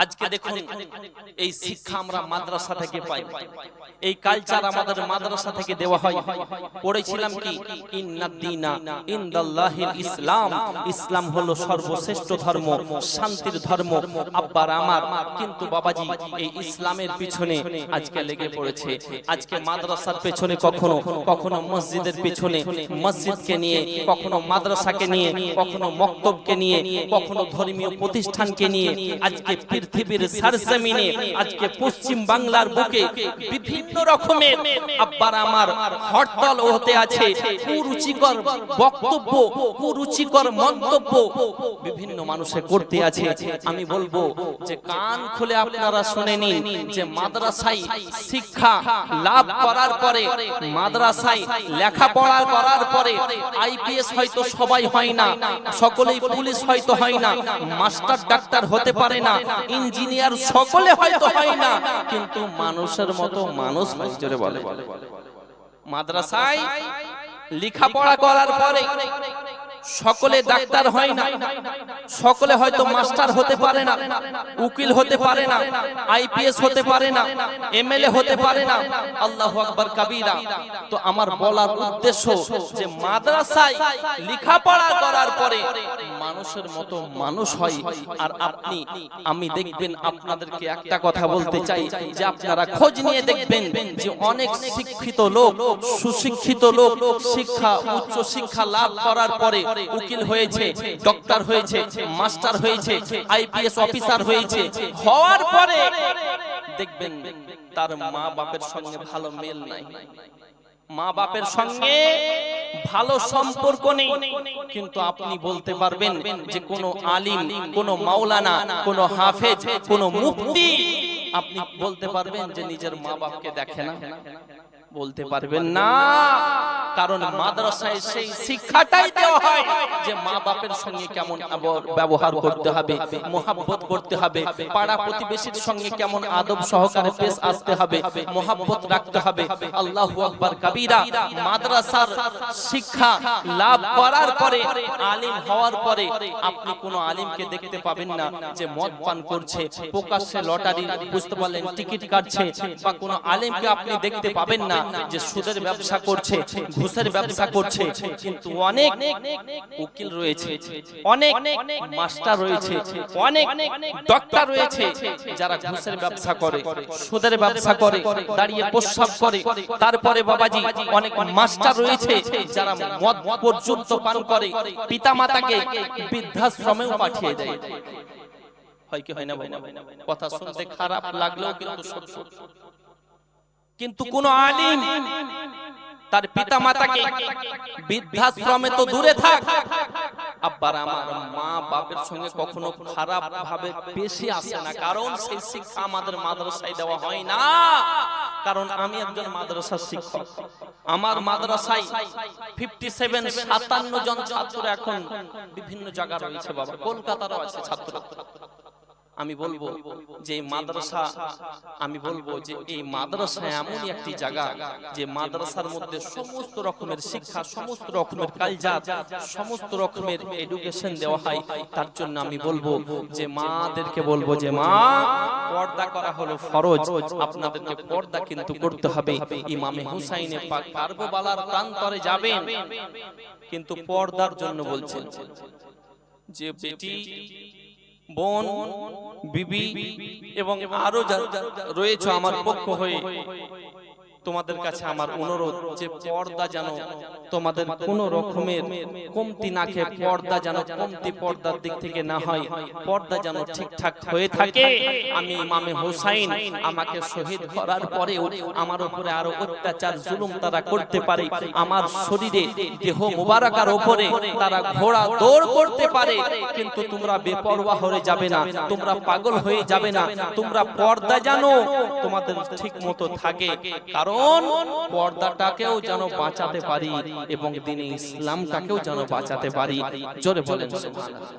আজকে দেখুন এই শিক্ষা আমরা মাদ্রাসা থেকে পাই, এই কালচার আমাদের মাদ্রাসা থেকে দেওয়া হয়। পড়েছিলাম কি ইন্নাদ-দীনা ইনদাল্লাহিল ইসলাম, ইসলাম হলো সর্বশ্রেষ্ঠ ধর্ম, শান্তির ধর্ম। আব্বার আমার, কিন্তু বাবাজি এই ইসলামের পিছনে আজকে লেগে পড়েছে। আজকে মাদ্রাসার পেছনে কখনো কখনো মসজিদের পেছনে, মসজিদকে নিয়ে কখনো মাদ্রাসাকে নিয়ে, কখনো মক্তবকে নিয়ে, কখনো ধর্মীয় প্রতিষ্ঠানকে নিয়ে আজকে পৃথিবীর সরজমিনে, আজকে পশ্চিম বাংলার বুকে বিভিন্ন রকমের আব্বার আমার হরতাল হতে আছে। কুরুচিকর বক্তব্য, কুরুচিকর মন্তব্য বিভিন্ন মানুষে করতে আছে। আমি বলবো যে কান খুলে আপনারা শুনে নিন যে মাদ্রাসায় শিক্ষা লাভ করার পরে, মাদ্রাসায় লেখাপড়া করার পরে আইপিএস হয়তো সবাই হয় না, সকলেই পুলিশ হয়তো হয় না, মাস্টার ডাক্তার হতে পারে না, ইঞ্জিনিয়ার সকলে হয়তো হয় না, কিন্তু মানুষের মতো মানুষ হয়। জোরে বলে। মাদ্রাসায় লেখাপড়া করার পরে সকলে ডাক্তার হয় না, সকলে হয়তো মাস্টার হতে পারে না, উকিল হতে পারে না, আইপিএস হতে পারে না, এমএলএ হতে পারে না। আল্লাহু আকবার কাবীরা। তো আমার বলার উদ্দেশ্য যে মাদ্রাসায় লেখাপড়া করার পরে মানুষের মতো মানুষ হয়। আর আপনি আমি দেখবেন, আপনাদেরকে একটা কথা বলতে চাই যে আপনারা খোঁজ নিয়ে দেখবেন যে অনেক শিক্ষিত লোক, সুশিক্ষিত লোক, শিক্ষা উচ্চ শিক্ষা লাভ করার পরে উকিল হয়েছে, ডক্টর হয়েছে, মাস্টার হয়েছে, আইপিএস অফিসার হয়েছে, হওয়ার পরে দেখবেন তার মা বাপের সঙ্গে ভালো মেল নাই, মা বাপের সঙ্গে ভালো সম্পর্ক নেই। কিন্তু আপনি বলতে পারবেন যে কোন আলিম, কোন মাওলানা, কোন হাফেজ, কোন মুফতি আপনি বলতে পারবেন যে নিজের মা বাপকে দেখে না? বলতে পারবেন না। কারণ মাদ্রাসায় সেই শিক্ষাটাই দেওয়া হয় যে মা বাপের সঙ্গে কেমন ব্যবহার করতে হবে, মোহাব্বত করতে হবে, পাড়া প্রতিবেশীর সঙ্গে কেমন আদব সহকারে পেশ আসতে হবে, মোহাব্বত রাখতে হবে। আল্লাহু আকবার কাবীরা। মাদ্রাসার শিক্ষা লাভ করার পরে, আলিম হওয়ার পরে আপনি কোনো আলিমকে দেখতে পাবেন না যে মদ পান করছে, প্রকাশ্যে লটারি, বুঝতে পারলেন, টিকিট কাটছে, বা কোনো আলিমকে আপনি দেখতে পাবেন না যে সুদের ব্যবসা করছে, ঘুষের ব্যবসা করছে। কিন্তু অনেক উকিল রয়েছে, অনেক মাস্টার রয়েছে, অনেক ডক্টর রয়েছে যারা ঘুষের ব্যবসা করে, সুদের ব্যবসা করে, দাঁড়িয়ে প্রস্রাব করে। তারপরে বাবাজি অনেক মাস্টার রয়েছে যারা মদ পর্যন্ত পান করে, পিতামাতাকে বৃদ্ধাশ্রমেও পাঠিয়ে দেয়। হয় কি হয় না? কথা শুনতে খারাপ লাগলেও কিন্তু সত্য। কিন্তু কোন আলিম তার পিতা মাতাকে বৃদ্ধাশ্রমে তো দূরে থাক, আব্বার আমার মা বাপের সঙ্গে কখনো খারাপ ভাবে পেশে আসে না। কারণ সেই শিক্ষা আমাদের মাদ্রাসায় দেওয়া হয় না। কারণ আমি একজন মাদ্রাসার শিক্ষক, আমার মাদ্রাসায় 57 জন ছাত্র এখন বিভিন্ন জায়গা রয়েছে বাবা, কলকাতারও আছে ছাত্র। আমি বলবো যে মাদ্রাসা, আমি বলবো যে এই মাদ্রাসা এমনই একটি জায়গা যে মাদ্রাসার মধ্যে সমস্ত রকমের শিক্ষা, সমস্ত রকমের কালচার, সমস্ত রকমের এডুকেশন দেওয়া হয়। তার জন্য আমি বলবো যে মাদেরকে বলবো যে মা, পর্দা করা হলো ফরজ, আপনাদেরকে পর্দা কিন্তু করতে হবে। ইমামে হুসাইনে পাক কারবালার প্রান্তরে যাবেন, কিন্তু পর্দার জন্য বলছেন যে বেটি, বোন, বিবি এবং আরো রয়েছে, আমার পক্ষ হয়ে তোমাদের কাছে আমার অনুরোধ যে পর্দা যেন তোমাদের কোন রকমের কমতি না খেয়ে, পর্দা যেন কমতি পর্দার দিক থেকে না হয়, পর্দা যেন ঠিকঠাক হয়ে থাকে। আমি ইমামে হুসাইন আমাকে শহীদ করার পরেও আমার উপরে আরো অত্যাচার জুলুম তারা করতে পারে, আমার শরীরে দেহ মুবারকার উপরে তারা ঘোড়া দৌড় করতে পারে, কিন্তু তোমরা বেপরোয়া হয়ে যাবে না, তোমরা পাগল হয়ে যাবে না, তোমরা পর্দা যেন তোমাদের ঠিক মতো থাকে। কারণ পর্দাটাকেও যেন বাঁচাতে পারি এবং দ্বীনে ইসলামটাকেও যেন বাঁচাতে পারি। জোরে বলেন সুবহানাল্লাহ।